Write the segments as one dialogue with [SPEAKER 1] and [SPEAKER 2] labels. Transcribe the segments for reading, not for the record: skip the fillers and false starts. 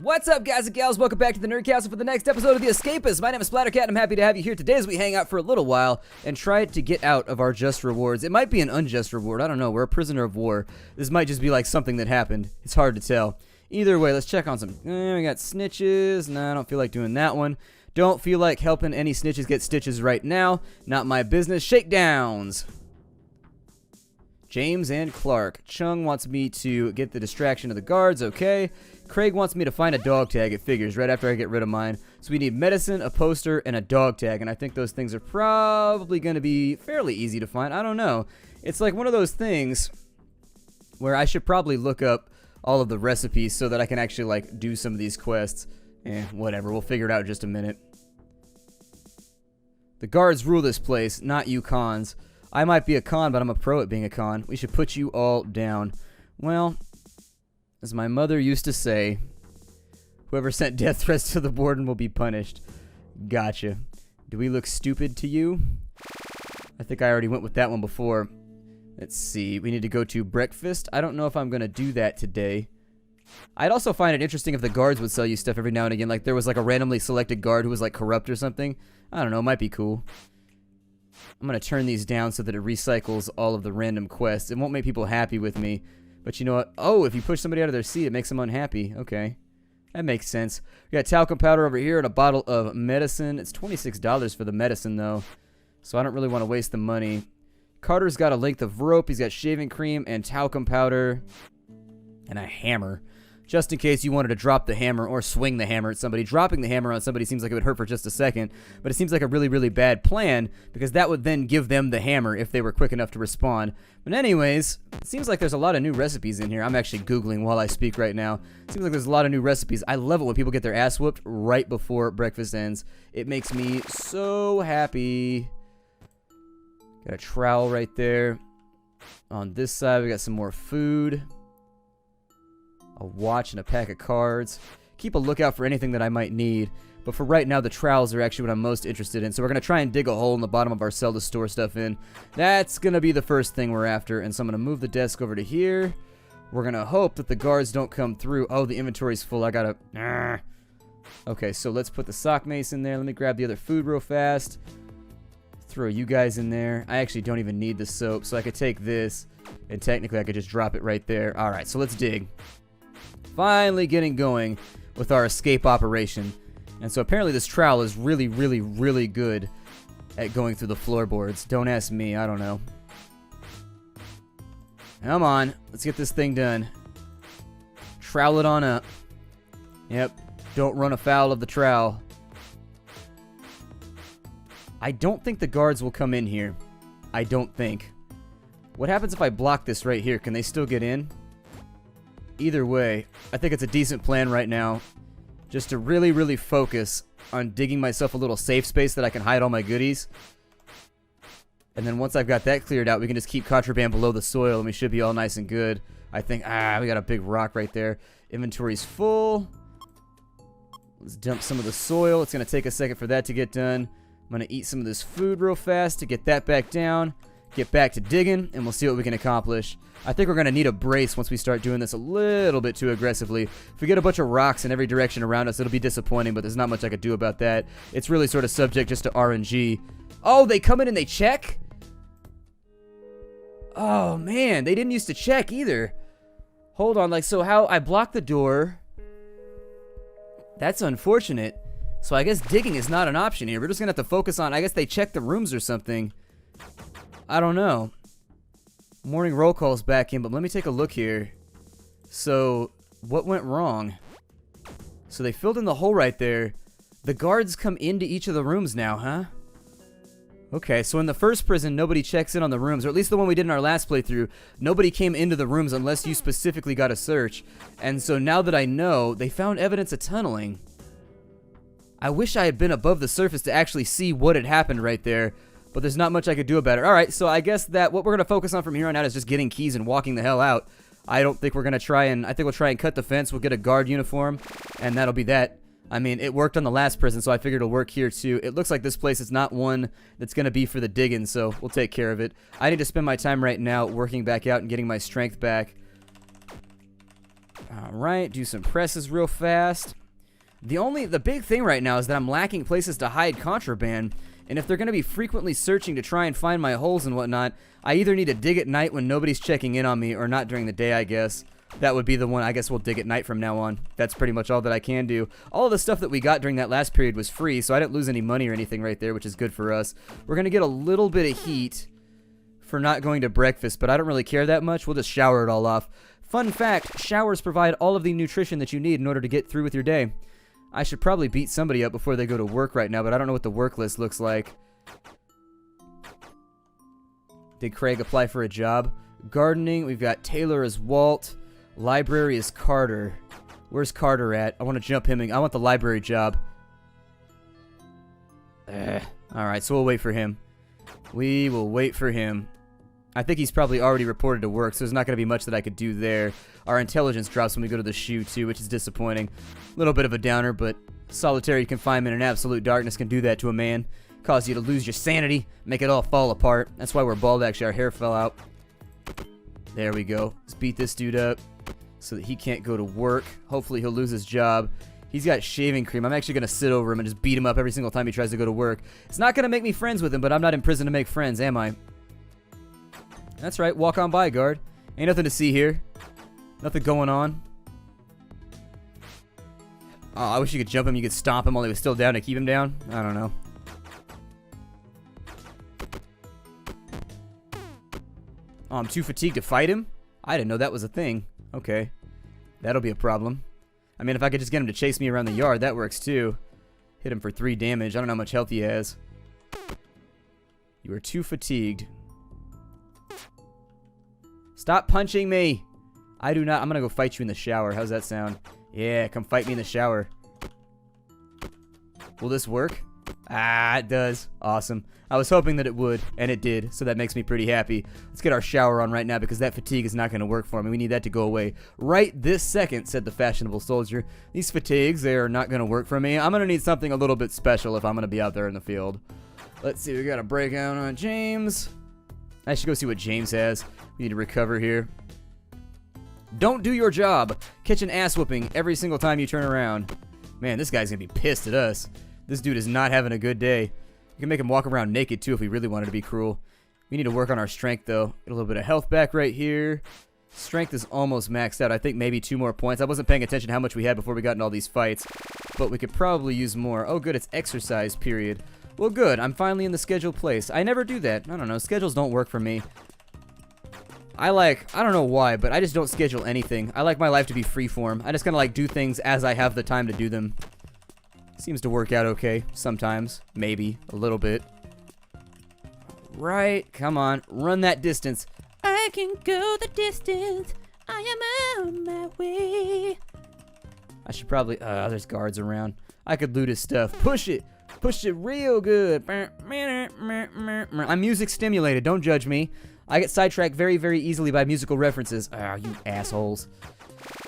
[SPEAKER 1] What's up, guys and gals? Welcome back to the Nerdcastle for the next episode of The Escapists. My name is Splattercat, and I'm happy to have you here today as we hang out for a little while and try to get out of our just rewards. It might be an unjust reward. I don't know. We're a prisoner of war. This might just be like something that happened. It's hard to tell. Either way, let's check on some. We got Snitches. Nah, I don't feel like doing that one. Don't feel like helping any snitches get stitches right now. Not my business. Shakedowns. James and Clark. Chung wants me to get the distraction of the guards. Okay. Craig wants me to find a dog tag, it figures, right after I get rid of mine. So we need medicine, a poster, and a dog tag. And I think those things are probably going to be fairly easy to find. I don't know. It's like one of those things where I should probably look up all of the recipes so that I can actually, like, do some of these quests. Whatever. We'll figure it out in just a minute. The guards rule this place, not you cons. I might be a con, but I'm a pro at being a con. We should put you all down. Well, as my mother used to say, whoever sent death threats to the warden will be punished. Gotcha. Do we look stupid to you? I think I already went with that one before. Let's see. We need to go to breakfast. I don't know if I'm going to do that today. I'd also find it interesting if the guards would sell you stuff every now and again. Like there was like a randomly selected guard who was like corrupt or something. I don't know. It might be cool. I'm going to turn these down so that it recycles all of the random quests. It won't make people happy with me. But you know what? Oh, if you push somebody out of their seat, it makes them unhappy. Okay. That makes sense. We got talcum powder over here and a bottle of medicine. It's $26 for the medicine, though. So I don't really want to waste the money. Carter's got a length of rope. He's got shaving cream and talcum powder. And a hammer. Just in case you wanted to drop the hammer or swing the hammer at somebody. Dropping the hammer on somebody seems like it would hurt for just a second. But it seems like a really, really bad plan. Because that would then give them the hammer if they were quick enough to respond. But anyways, it seems like there's a lot of new recipes in here. I'm actually Googling while I speak right now. It seems like there's a lot of new recipes. I love it when people get their ass whooped right before breakfast ends. It makes me so happy. Got a trowel right there. On this side, we got some more food. A watch and a pack of cards. Keep a lookout for anything that I might need. But for right now, the trowels are actually what I'm most interested in. So we're going to try and dig a hole in the bottom of our cell to store stuff in. That's going to be the first thing we're after. And so I'm going to move the desk over to here. We're going to hope that the guards don't come through. Oh, the inventory's full. I got to... Okay, so let's put the sock mace in there. Let me grab the other food real fast. Throw you guys in there. I actually don't even need the soap. So I could take this. And technically, I could just drop it right there. All right, so let's dig. Finally getting going with our escape operation. And so apparently this trowel is really, really, really good at going through the floorboards. Don't ask me, I don't know. Come on, let's get this thing done. Trowel it on up. Yep, don't run afoul of the trowel. I don't think the guards will come in here. I don't think. What happens if I block this right here? Can they still get in? Either way, I think it's a decent plan right now. Just to really, really focus on digging myself a little safe space that I can hide all my goodies. And then once I've got that cleared out, we can just keep contraband below the soil and we should be all nice and good. I think, we got a big rock right there. Inventory's full. Let's dump some of the soil. It's going to take a second for that to get done. I'm going to eat some of this food real fast to get that back down. Get back to digging, and we'll see what we can accomplish. I think we're going to need a brace once we start doing this a little bit too aggressively. If we get a bunch of rocks in every direction around us, it'll be disappointing, but there's not much I could do about that. It's really sort of subject just to RNG. Oh, they come in and they check? Oh, man, they didn't used to check either. Hold on, like, so how I blocked the door. That's unfortunate. So I guess digging is not an option here. We're just going to have to focus on, I guess they checked the rooms or something. I don't know. Morning roll call's back in, but let me take a look here. So, what went wrong? So they filled in the hole right there. The guards come into each of the rooms now, huh? Okay, so in the first prison, nobody checks in on the rooms, or at least the one we did in our last playthrough. Nobody came into the rooms unless you specifically got a search. And so now that I know, they found evidence of tunneling. I wish I had been above the surface to actually see what had happened right there. But there's not much I could do about it. Alright, so I guess that what we're going to focus on from here on out is just getting keys and walking the hell out. I don't think we're going to try and... I think we'll try and cut the fence. We'll get a guard uniform. And that'll be that. I mean, it worked on the last prison, so I figured it'll work here too. It looks like this place is not one that's going to be for the digging, so we'll take care of it. I need to spend my time right now working back out and getting my strength back. Alright, do some presses real fast. The big thing right now is that I'm lacking places to hide contraband, and if they're going to be frequently searching to try and find my holes and whatnot, I either need to dig at night when nobody's checking in on me, or not during the day, I guess. That would be the one. I guess we'll dig at night from now on. That's pretty much all that I can do. All of the stuff that we got during that last period was free, so I didn't lose any money or anything right there, which is good for us. We're going to get a little bit of heat for not going to breakfast, but I don't really care that much. We'll just shower it all off. Fun fact, showers provide all of the nutrition that you need in order to get through with your day. I should probably beat somebody up before they go to work right now, but I don't know what the work list looks like. Did Craig apply for a job? Gardening, we've got Taylor as Walt. Library is Carter. Where's Carter at? I want to jump him in. I want the library job. Alright, so we'll wait for him. We will wait for him. I think he's probably already reported to work, so there's not going to be much that I could do there. Our intelligence drops when we go to the shoe, too, which is disappointing. A little bit of a downer, but solitary confinement and absolute darkness can do that to a man. Cause you to lose your sanity, make it all fall apart. That's why we're bald, actually. Our hair fell out. There we go. Let's beat this dude up so that he can't go to work. Hopefully he'll lose his job. He's got shaving cream. I'm actually going to sit over him and just beat him up every single time he tries to go to work. It's not going to make me friends with him, but I'm not in prison to make friends, am I? That's right. Walk on by, guard. Ain't nothing to see here. Nothing going on. Oh, I wish you could jump him. You could stomp him while he was still down to keep him down. I don't know. Oh, I'm too fatigued to fight him? I didn't know that was a thing. Okay. That'll be a problem. I mean, if I could just get him to chase me around the yard, that works too. Hit him for 3 damage. I don't know how much health he has. You are too fatigued. Stop punching me! I do not. I'm gonna go fight you in the shower. How's that sound? Yeah, come fight me in the shower. Will this work? Ah, it does. Awesome. I was hoping that it would, and it did, so that makes me pretty happy. Let's get our shower on right now, because that fatigue is not going to work for me. We need that to go away right this second, said the fashionable soldier. These fatigues, they are not going to work for me. I'm going to need something a little bit special if I'm going to be out there in the field. Let's see, we got a breakout on James. I should go see what James has. We need to recover here. Don't do your job. Catch an ass whooping every single time you turn around. Man, this guy's going to be pissed at us. This dude is not having a good day. We can make him walk around naked, too, if we really wanted to be cruel. We need to work on our strength, though. Get a little bit of health back right here. Strength is almost maxed out. I think maybe 2 more points. I wasn't paying attention to how much we had before we got in all these fights. But we could probably use more. Oh, good. It's exercise period. Well, good. I'm finally in the scheduled place. I never do that. I don't know. Schedules don't work for me. I don't know why, but I just don't schedule anything. I like my life to be freeform. I just kind of like do things as I have the time to do them. Seems to work out okay sometimes. Maybe. A little bit. Right. Come on. Run that distance. I can go the distance. I am on my way. I should probably... there's guards around. I could loot his stuff. Push it. Push it real good. I'm music stimulated. Don't judge me. I get sidetracked very, very easily by musical references. Ah, you assholes.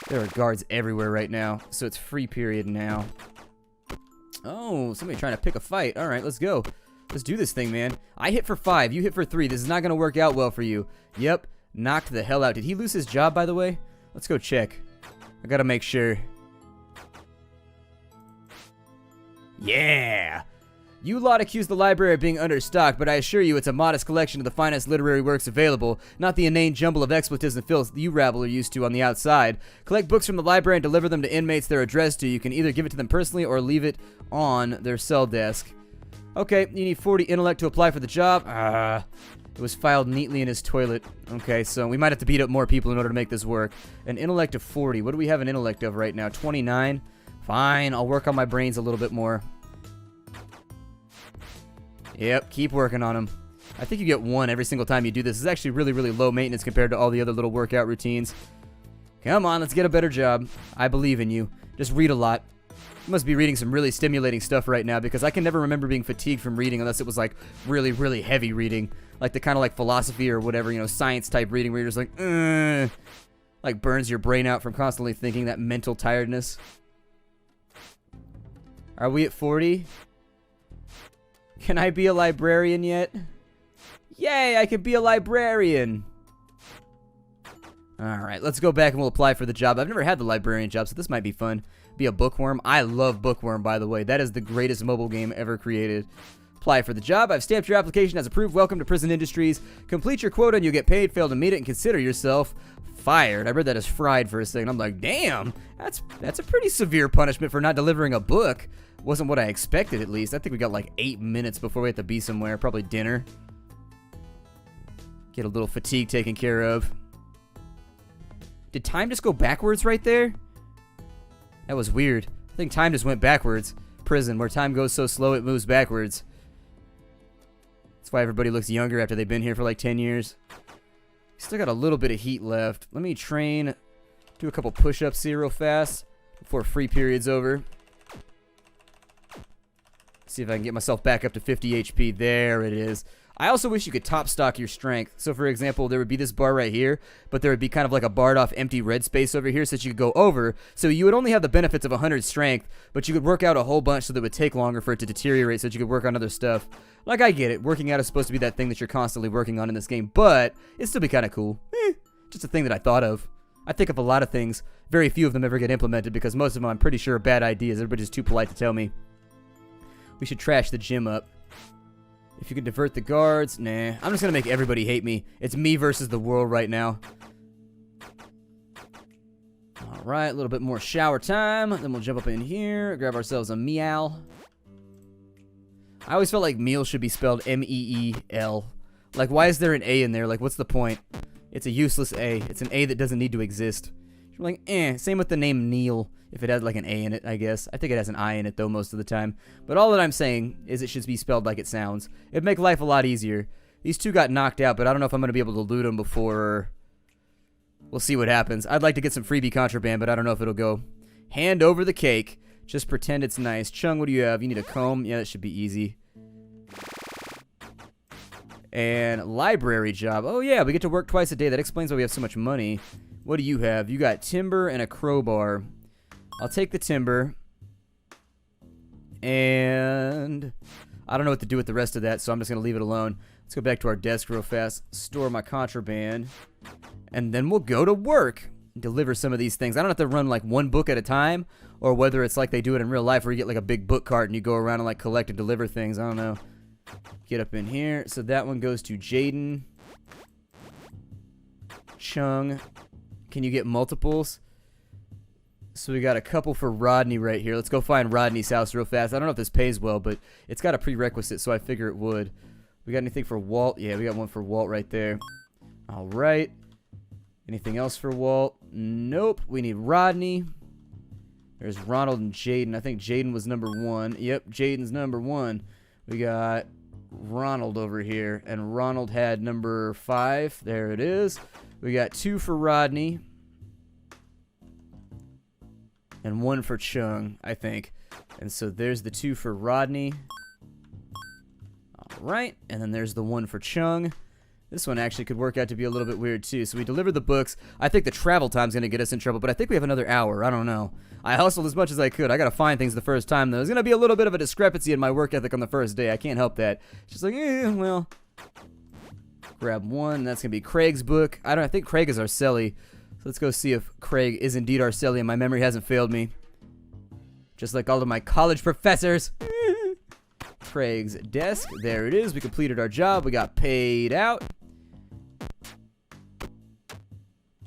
[SPEAKER 1] There are guards everywhere right now. So it's free period now. Oh, somebody trying to pick a fight. All right, let's go. Let's do this thing, man. I hit for 5. You hit for 3. This is not going to work out well for you. Yep. Knocked the hell out. Did he lose his job, by the way? Let's go check. I got to make sure. Yeah. You lot accuse the library of being understocked, but I assure you it's a modest collection of the finest literary works available, not the inane jumble of expletives and filth you rabble are used to on the outside. Collect books from the library and deliver them to inmates they're addressed to. You can either give it to them personally or leave it on their cell desk. Okay, you need 40 intellect to apply for the job. It was filed neatly in his toilet. Okay, so we might have to beat up more people in order to make this work. An intellect of 40. What do we have an intellect of right now? 29? Fine, I'll work on my brains a little bit more. Yep, keep working on them. I think you get 1 every single time you do this. This is actually really, really low maintenance compared to all the other little workout routines. Come on, let's get a better job. I believe in you. Just read a lot. You must be reading some really stimulating stuff right now, because I can never remember being fatigued from reading unless it was like really, really heavy reading. Like the kind of like philosophy or whatever, you know, science type reading where you're just like burns your brain out from constantly thinking, that mental tiredness. Are we at 40? Can I be a librarian yet? Yay, I can be a librarian. Alright, let's go back and we'll apply for the job. I've never had the librarian job, so this might be fun. Be a bookworm. I love Bookworm, by the way. That is the greatest mobile game ever created. Apply for the job. I've stamped your application as approved. Welcome to Prison Industries. Complete your quota and you'll get paid. Fail to meet it and consider yourself fired. I read that as fried for a second. I'm like, damn, that's a pretty severe punishment for not delivering a book. Wasn't what I expected, at least. I think we got like 8 minutes before we have to be somewhere. Probably dinner. Get a little fatigue taken care of. Did time just go backwards right there? That was weird. I think time just went backwards. Prison, where time goes so slow it moves backwards. That's why everybody looks younger after they've been here for like 10 years. Still got a little bit of heat left. Let me train, do a couple push-ups here real fast before free period's over. See if I can get myself back up to 50 HP. There it is. I also wish you could top stock your strength. So for example, there would be this bar right here, but there would be kind of like a barred off empty red space over here so that you could go over. So you would only have the benefits of 100 strength, but you could work out a whole bunch so that it would take longer for it to deteriorate so that you could work on other stuff. Like, I get it. Working out is supposed to be that thing that you're constantly working on in this game, but it'd still be kind of cool. Just a thing that I thought of. I think of a lot of things. Very few of them ever get implemented because most of them I'm pretty sure are bad ideas. Everybody's too polite to tell me. We should trash the gym up. If you can divert the guards, nah. I'm just gonna make everybody hate me. It's me versus the world right now. Alright, a little bit more shower time. Then we'll jump up in here, grab ourselves a meow. I always felt like meal should be spelled M-E-E-L. Like, why is there an A in there? Like, what's the point? It's a useless A. It's an A that doesn't need to exist. You're like, same with the name Neil. If it had like an A in it, I guess. I think it has an I in it, though, most of the time. But all that I'm saying is it should be spelled like it sounds. It'd make life a lot easier. These two got knocked out, but I don't know if I'm going to be able to loot them before... We'll see what happens. I'd like to get some freebie contraband, but I don't know if it'll go. Hand over the cake. Just pretend it's nice. Chung, what do you have? You need a comb? Yeah, that should be easy. And library job. Oh, yeah, we get to work twice a day. That explains why we have so much money. What do you have? You got timber and a crowbar. I'll take the timber. And I don't know what to do with the rest of that, so I'm just going to leave it alone. Let's go back to our desk real fast. Store my contraband. And then we'll go to work. Deliver some of these things. I don't have to run like one book at a time, or whether it's like they do it in real life where you get like a big book cart and you go around and like collect and deliver things. I don't know. Get up in here. So that one goes to Jaden. Chung. Can you get multiples? So we got a couple for Rodney right here. Let's go find Rodney's house real fast. I don't know if this pays well, but it's got a prerequisite, so I figure it would. We got anything for Walt? Yeah, we got one for Walt right there. All right. Anything else for Walt? Nope. We need Rodney. There's Ronald and Jaden. I think Jaden was number 1. Yep, Jaden's number 1. We got Ronald over here, and Ronald had number 5. There it is. We got 2 for Rodney. And 1 for Chung, I think. And so there's the 2 for Rodney. Alright, and then there's the 1 for Chung. This one actually could work out to be a little bit weird too. So we delivered the books. I think the travel time's going to get us in trouble, but I think we have another hour. I don't know. I hustled as much as I could. I got to find things the first time, though. There's going to be a little bit of a discrepancy in my work ethic on the first day. I can't help that. It's just like, well. Grab one. That's going to be Craig's book. I think Craig is Arcelli. So let's go see if Craig is indeed Arcelli and my memory hasn't failed me. Just like all of my college professors. Craig's desk. There it is. We completed our job. We got paid out.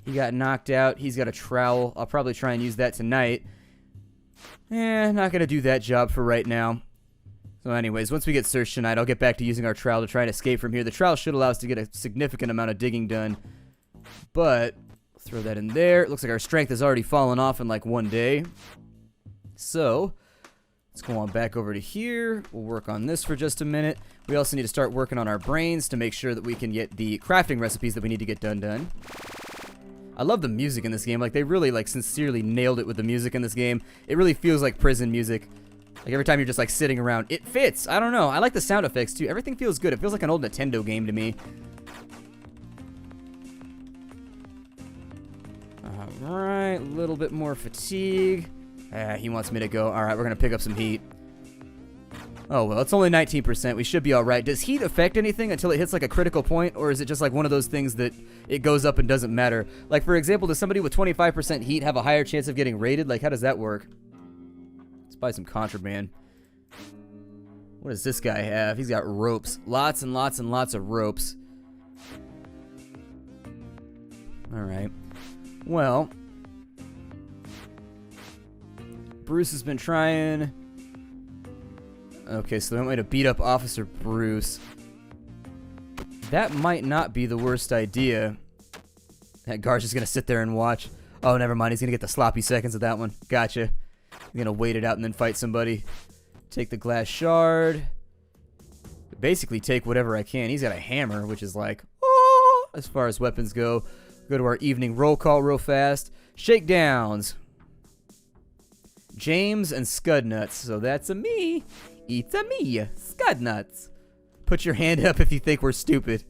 [SPEAKER 1] He got knocked out. He's got a trowel. I'll probably try and use that tonight. Not going to do that job for right now. So anyways, once we get searched tonight, I'll get back to using our trowel to try and escape from here. The trowel should allow us to get a significant amount of digging done. But, throw that in there. It looks like our strength has already fallen off in like one day. So, let's go on back over to here. We'll work on this for just a minute. We also need to start working on our brains to make sure that we can get the crafting recipes that we need to get done. I love the music in this game. Like, they really, like, sincerely nailed it with the music in this game. It really feels like prison music. Like, every time you're just, like, sitting around, it fits. I don't know. I like the sound effects, too. Everything feels good. It feels like an old Nintendo game to me. Alright, a little bit more fatigue. He wants me to go. Alright, we're going to pick up some heat. Oh, well, it's only 19%. We should be all right. Does heat affect anything until it hits like a critical point, or is it just like one of those things that it goes up and doesn't matter? Like, for example, does somebody with 25% heat have a higher chance of getting raided? Like, how does that work? Let's buy some contraband. What does this guy have? He's got ropes. Lots and lots and lots of ropes. All right. Well, Bruce has been trying. Okay, so they want me to beat up Officer Bruce. That might not be the worst idea. That guard's just going to sit there and watch. Oh, never mind. He's going to get the sloppy seconds of that one. Gotcha. He's going to wait it out and then fight somebody. Take the glass shard. Basically take whatever I can. He's got a hammer, which is like, oh, as far as weapons go. Go to our evening roll call real fast. Shakedowns. James and Scudnuts. So that's a me. It's a me. Scudnuts. Put your hand up if you think we're stupid.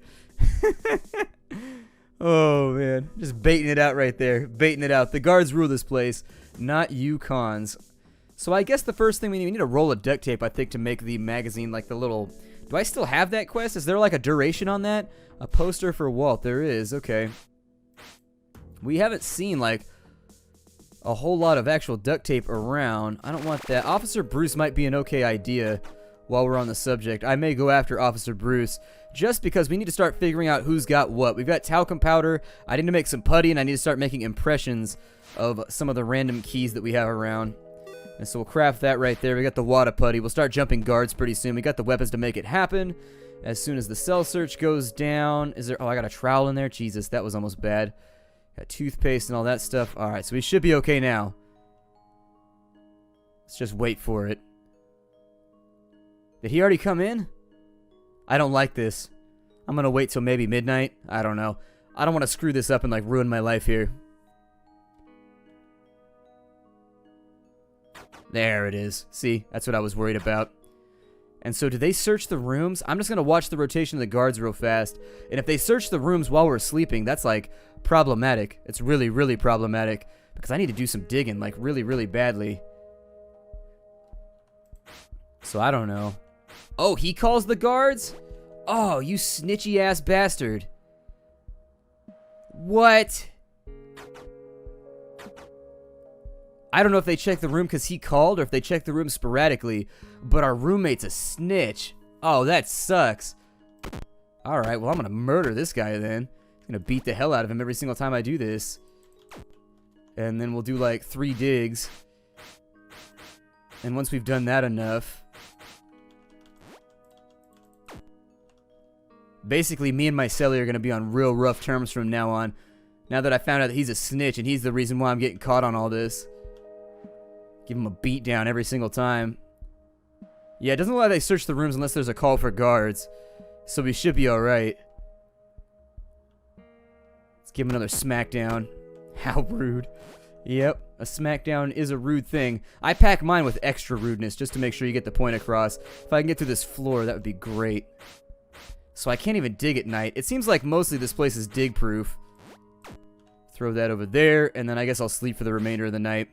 [SPEAKER 1] Oh, man. Just baiting it out right there. Baiting it out. The guards rule this place, not you cons. So I guess the first thing we need a roll of duct tape, I think, to make the magazine like the little... Do I still have that quest? Is there like a duration on that? A poster for Walt. There is. Okay. We haven't seen like a whole lot of actual duct tape around. I don't want that. Officer Bruce might be an okay idea while we're on the subject. I may go after Officer Bruce just because we need to start figuring out who's got what. We've got talcum powder. I need to make some putty, and I need to start making impressions of some of the random keys that we have around. And so we'll craft that right there. We got the water putty. We'll start jumping guards pretty soon. We got the weapons to make it happen. As soon as the cell search goes down. Is there... Oh, I got a trowel in there. Jesus, that was almost bad. Got toothpaste and all that stuff. Alright, so we should be okay now. Let's just wait for it. Did he already come in? I don't like this. I'm gonna wait till maybe midnight. I don't know. I don't want to screw this up and like ruin my life here. There it is. See, that's what I was worried about. And so do they search the rooms? I'm just going to watch the rotation of the guards real fast. And if they search the rooms while we're sleeping, that's like problematic. It's really, really problematic. Because I need to do some digging like really, really badly. So I don't know. Oh, he calls the guards? Oh, you snitchy ass bastard. What? I don't know if they check the room because he called or if they check the room sporadically, but our roommate's a snitch. Oh, that sucks. Alright, well, I'm going to murder this guy then. I'm going to beat the hell out of him every single time I do this. And then we'll do like 3 digs. And once we've done that enough... Basically, me and my celly are going to be on real rough terms from now on. Now that I found out that he's a snitch and he's the reason why I'm getting caught on all this. Give him a beat down every single time. Yeah, it doesn't look like they search the rooms unless there's a call for guards. So we should be alright. Let's give him another smackdown. How rude. Yep, a smackdown is a rude thing. I pack mine with extra rudeness just to make sure you get the point across. If I can get through this floor, that would be great. So I can't even dig at night. It seems like mostly this place is dig proof. Throw that over there, and then I guess I'll sleep for the remainder of the night.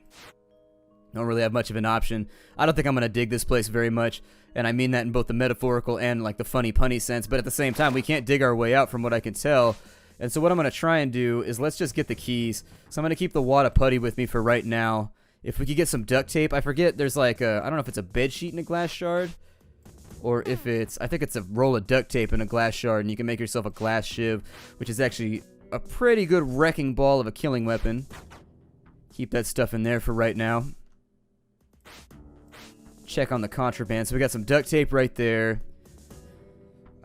[SPEAKER 1] Don't really have much of an option. I don't think I'm going to dig this place very much, and I mean that in both the metaphorical and like the funny punny sense, but at the same time, we can't dig our way out from what I can tell. And so what I'm going to try and do is let's just get the keys. So I'm going to keep the water putty with me for right now. If we could get some duct tape, I forget there's like a, I don't know if it's a bed sheet in a glass shard, or if it's, I think it's a roll of duct tape in a glass shard, and you can make yourself a glass shiv, which is actually a pretty good wrecking ball of a killing weapon. Keep that stuff in there for right now. Check on the contraband. So we got some duct tape right there.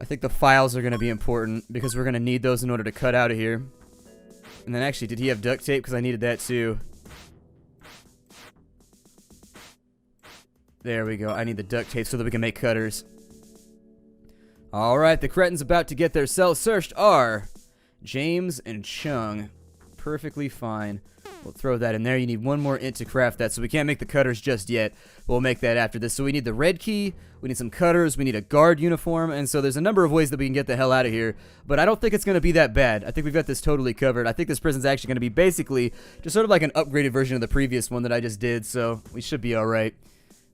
[SPEAKER 1] I think the files are going to be important because we're going to need those in order to cut out of here. And then actually, did he have duct tape? Because I needed that too. There we go. I need the duct tape so that we can make cutters. Alright, the cretins about to get their cells searched are James and Chung. Perfectly fine. We'll throw that in there. You need one more int to craft that, so we can't make the cutters just yet. We'll make that after this. So we need the red key, we need some cutters, we need a guard uniform, and so there's a number of ways that we can get the hell out of here. But I don't think it's going to be that bad. I think we've got this totally covered. I think this prison's actually going to be basically just sort of like an upgraded version of the previous one that I just did, so we should be alright.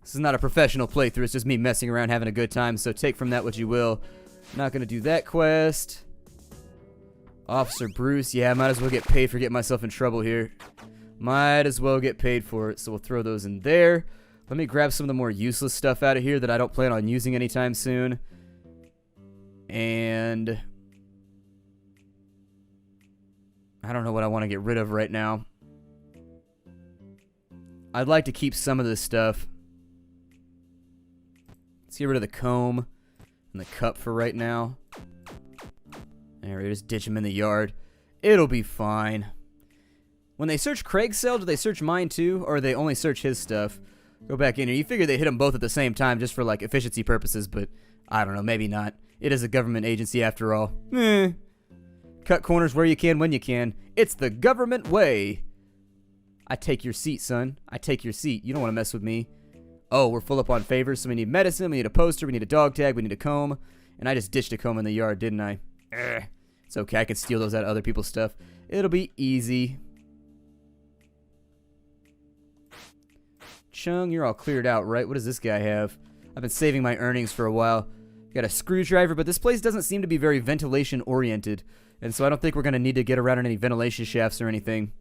[SPEAKER 1] This is not a professional playthrough. It's just me messing around, having a good time. So take from that what you will. Not going to do that quest. Officer Bruce. Yeah, I might as well get paid for getting myself in trouble here. Might as well get paid for it. So we'll throw those in there. Let me grab some of the more useless stuff out of here that I don't plan on using anytime soon. And I don't know what I want to get rid of right now. I'd like to keep some of this stuff. Let's get rid of the comb and the cup for right now. There, just ditch them in the yard. It'll be fine. When they search Craig's cell, do they search mine too? Or do they only search his stuff? Go back in here. You figure they hit them both at the same time just for, like, efficiency purposes, but I don't know. Maybe not. It is a government agency after all. Cut corners where you can, when you can. It's the government way. I take your seat, son. I take your seat. You don't want to mess with me. Oh, we're full up on favors, so we need medicine, we need a poster, we need a dog tag, we need a comb. And I just ditched a comb in the yard, didn't I? It's okay. I can steal those out of other people's stuff. It'll be easy. Chung, you're all cleared out, right? What does this guy have? I've been saving my earnings for a while. Got a screwdriver, but this place doesn't seem to be very ventilation oriented. And so I don't think we're going to need to get around in any ventilation shafts or anything.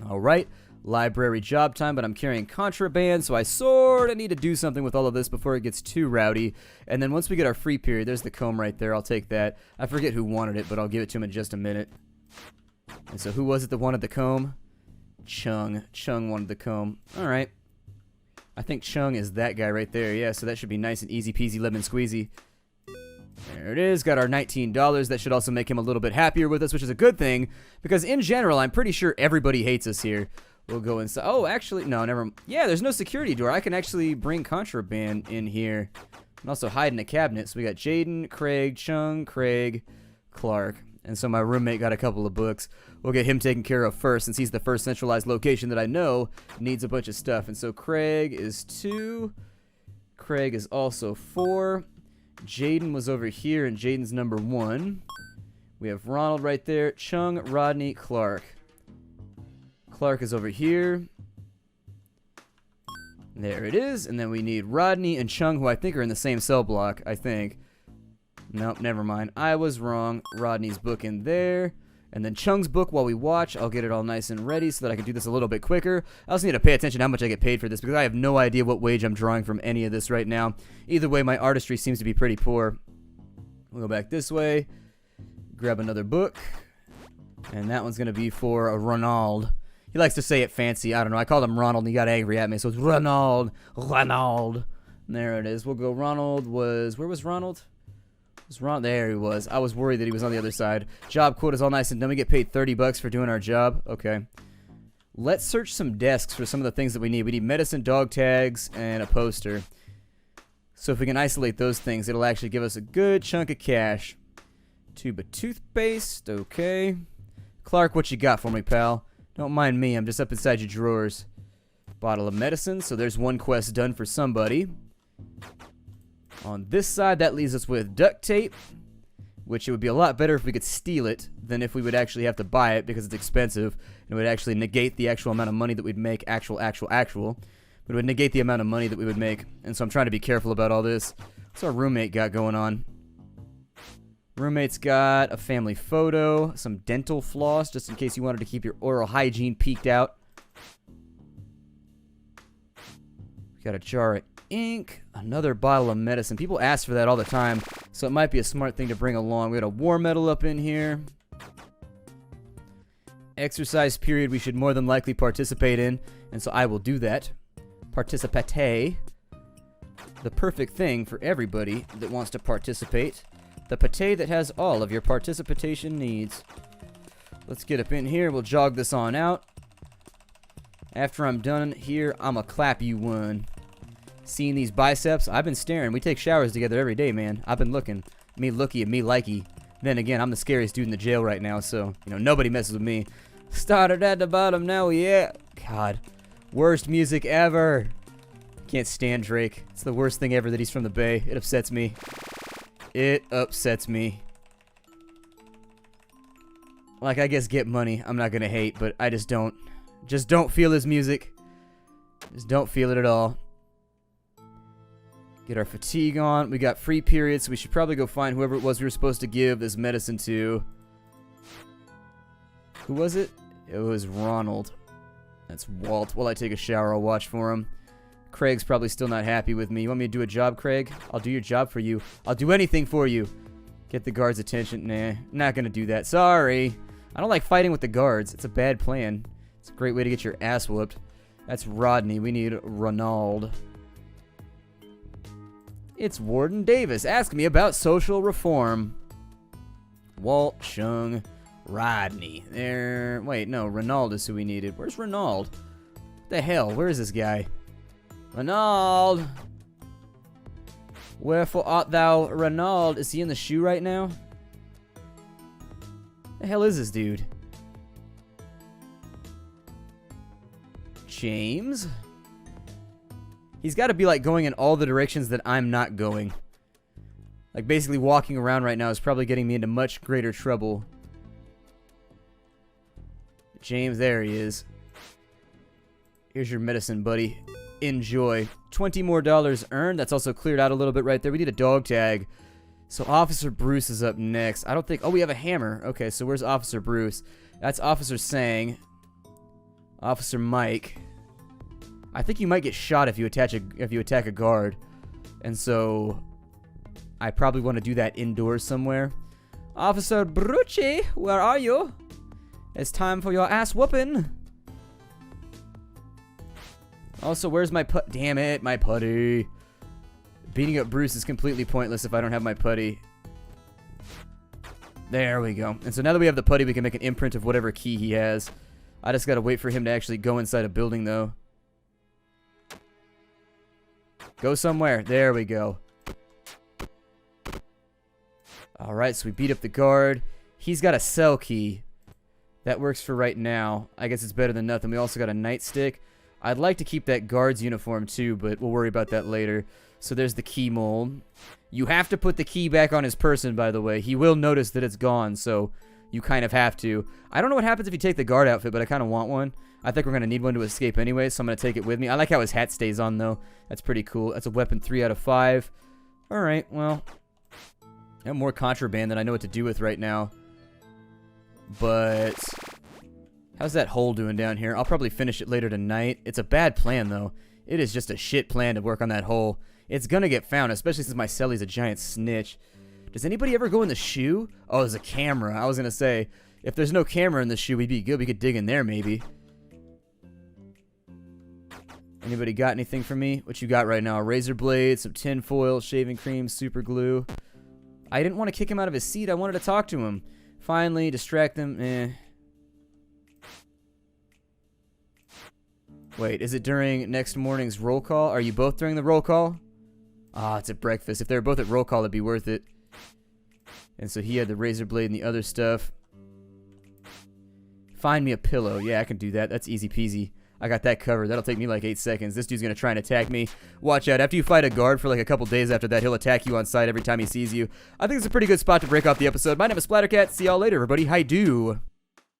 [SPEAKER 1] Alright, library job time, but I'm carrying contraband, so I sort of need to do something with all of this before it gets too rowdy. And then once we get our free period, there's the comb right there, I'll take that. I forget who wanted it, but I'll give it to him in just a minute. And so who was it that wanted the comb? Chung. Chung wanted the comb. Alright. I think Chung is that guy right there, yeah, so that should be nice and easy peasy lemon squeezy. There it is, got our $19. That should also make him a little bit happier with us, which is a good thing, because in general, I'm pretty sure everybody hates us here. We'll go inside. Oh, actually, no, never. Yeah, there's no security door. I can actually bring contraband in here and also hide in a cabinet. So we got Jaden, Craig, Chung, Craig, Clark. And so my roommate got a couple of books. We'll get him taken care of first, since he's the first centralized location that I know needs a bunch of stuff. And so Craig is 2. Craig is also 4. Jaden was over here, and Jaden's number 1. We have Ronald right there. Chung, Rodney, Clark. Clark is over here. There it is. And then we need Rodney and Chung, who I think are in the same cell block, I think. Nope, never mind. I was wrong. Rodney's book in there. And then Chung's book while we watch. I'll get it all nice and ready so that I can do this a little bit quicker. I also need to pay attention to how much I get paid for this, because I have no idea what wage I'm drawing from any of this right now. Either way, my artistry seems to be pretty poor. We'll go back this way. Grab another book. And that one's going to be for a Ronald. He likes to say it fancy. I don't know. I called him Ronald and he got angry at me. So it's Ronald. Ronald. There it is. We'll go. Ronald was... Where was Ronald? Was Ron? There he was. I was worried that he was on the other side. Job quote is all nice and done. We get paid $30 for doing our job. Okay. Let's search some desks for some of the things that we need. We need medicine, dog tags, and a poster. So if we can isolate those things, it'll actually give us a good chunk of cash. Tube of toothpaste. Okay. Clark, what you got for me, pal? Don't mind me. I'm just up inside your drawers. Bottle of medicine. So there's one quest done for somebody. On this side, that leaves us with duct tape, which it would be a lot better if we could steal it than if we would actually have to buy it, because it's expensive, and it would actually negate the actual amount of money that we'd make, actual. But it would negate the amount of money that we would make, and so I'm trying to be careful about all this. What's our roommate got going on? Roommate's got a family photo, some dental floss, just in case you wanted to keep your oral hygiene peeked out. We got a jar of ink, another bottle of medicine. People ask for that all the time, so it might be a smart thing to bring along. We got a war medal up in here. Exercise period we should more than likely participate in, and so I will do that. Participate. The perfect thing for everybody that wants to participate. The pate that has all of your participation needs. Let's get up in here. We'll jog this on out. After I'm done here, I'ma clap you one. Seeing these biceps, I've been staring. We take showers together every day, man. I've been looking. Me looky and me likey. Then again, I'm the scariest dude in the jail right now, so, you know, nobody messes with me. Started at the bottom, now yeah. God. Worst music ever. Can't stand Drake. It's the worst thing ever that he's from the Bay. It upsets me. It upsets me. Like, I guess Get Money, I'm not gonna hate, but I just don't feel his music. Just don't feel it at all. Get our fatigue on. We got free periods, so we should probably go find whoever it was we were supposed to give this medicine to. Who was it? It was Ronald. That's Walt. While I take a shower, I'll watch for him. Craig's probably still not happy with me. You want me to do a job, Craig? I'll do your job for you. I'll do anything for you. Get the guards' attention. Nah, not gonna do that. Sorry. I don't like fighting with the guards. It's a bad plan. It's a great way to get your ass whooped. That's Rodney. We need Ronald. It's Warden Davis. Ask me about social reform. Walt, Chung, Rodney. There. Wait, no. Ronald is who we needed. Where's Ronald? What the hell? Where is this guy? Ronald! Wherefore art thou, Ronald? Is he in the shoe right now? The hell is this dude? James? He's got to be like going in all the directions that I'm not going. Like basically walking around right now is probably getting me into much greater trouble. James, there he is. Here's your medicine, buddy. Enjoy. $20 more earned. That's also cleared out a little bit right there. We need a dog tag. So Officer Bruce is up next. I don't think... Oh, we have a hammer. Okay, so where's Officer Bruce? That's Officer Sang. Officer Mike. I think you might get shot if you attack a guard. And so I probably want to do that indoors somewhere. Officer Brucci, where are you? It's time for your ass whooping. Also, where's my put? Damn it, my putty. Beating up Bruce is completely pointless if I don't have my putty. There we go. And so now that we have the putty, we can make an imprint of whatever key he has. I just gotta wait for him to actually go inside a building, though. Go somewhere. There we go. Alright, so we beat up the guard. He's got a cell key. That works for right now. I guess it's better than nothing. We also got a nightstick. I'd like to keep that guard's uniform too, but we'll worry about that later. So there's the key mold. You have to put the key back on his person, by the way. He will notice that it's gone, so you kind of have to. I don't know what happens if you take the guard outfit, but I kind of want one. I think we're going to need one to escape anyway, so I'm going to take it with me. I like how his hat stays on, though. That's pretty cool. That's a weapon 3 out of 5. Alright, well. I have more contraband than I know what to do with right now. But how's that hole doing down here? I'll probably finish it later tonight. It's a bad plan, though. It is just a shit plan to work on that hole. It's gonna get found, especially since my cellie's a giant snitch. Does anybody ever go in the shoe? Oh, there's a camera. I was gonna say, if there's no camera in the shoe, we'd be good. We could dig in there, maybe. Anybody got anything for me? What you got right now? A razor blade, some tin foil, shaving cream, super glue. I didn't want to kick him out of his seat. I wanted to talk to him. Finally, distract them. Wait, is it during next morning's roll call? Are you both during the roll call? Ah, it's at breakfast. If they were both at roll call, it'd be worth it. And so he had the razor blade and the other stuff. Find me a pillow. Yeah, I can do that. That's easy peasy. I got that covered. That'll take me like 8 seconds. This dude's gonna try and attack me. Watch out. After you fight a guard for like a couple days after that, he'll attack you on sight every time he sees you. I think it's a pretty good spot to break off the episode. My name is Splattercat. See y'all later, everybody. Hi-do.